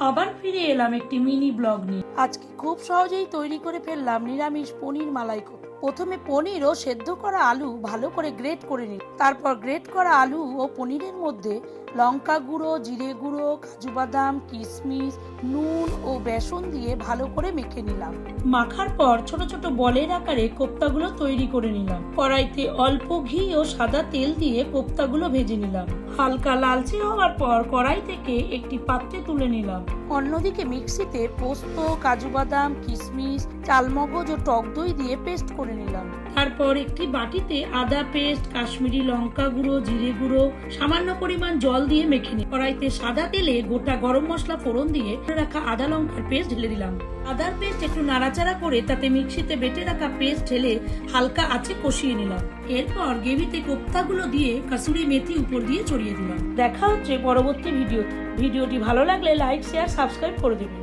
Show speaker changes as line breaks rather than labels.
আবার ফিরে এলাম একটি মিনি ব্লগ নিয়ে।
আজকে খুব সহজেই তৈরি করে ফেললাম নিরামিষ পনির মালাইকো। প্রথমে পনির ও সেদ্ধ করা আলু ভালো করে গ্রেট করে নিই। তারপর গ্রেট করা আলু ও পনিরের মধ্যে লঙ্কা গুঁড়ো, জিরে গুঁড়ো, কাজু বাদাম, কিশমিশ, নুন ও বেসন দিয়ে ভালো করে মেখে নিলাম।
মাখার পর ছোট ছোট বলের আকারে কোপ্তাগুলো তৈরি করে নিলাম। কড়াইতে অল্প ঘি ও সাদা তেল দিয়ে কোপ্তাগুলো ভেজে নিলাম। হালকা লালচে হওয়ার পর কড়াই থেকে একটি পাত্রে তুলে নিলাম।
অন্যদিকে মিক্সিতে পোস্ত, কাজু বাদাম, কিশমিশ, চালমগজ ও টক দই দিয়ে পেস্ট করে নিলাম।
তারপর একটি বাটিতে আদা পেস্ট, কাশ্মীরি লঙ্কা গুঁড়ো, জিরে গুঁড়ো, সামান্য পরিমাণ জল দিয়ে মেখে নিই। কড়াইতে সাদা তেলে গোটা গরম মশলা ফোড়ন দিয়ে রাখা আদা লঙ্কার পেস্ট ঢেলে দিলাম। আদার পেস্ট একটু নাড়াচাড়া করে তাতে মিক্সিতে বেটে রাখা পেস্ট ঢেলে হালকা আঁচে কষিয়ে নিলাম। এরপর গ্রেভিতে কোপ্তাগুলো দিয়ে কাসুরি মেথি উপর দিয়ে ছড়িয়ে দিলাম। দেখা হচ্ছে পরবর্তী ভিডিওটি ভালো লাগলে লাইক, শেয়ার, সাবস্ক্রাইব করে দেবেন।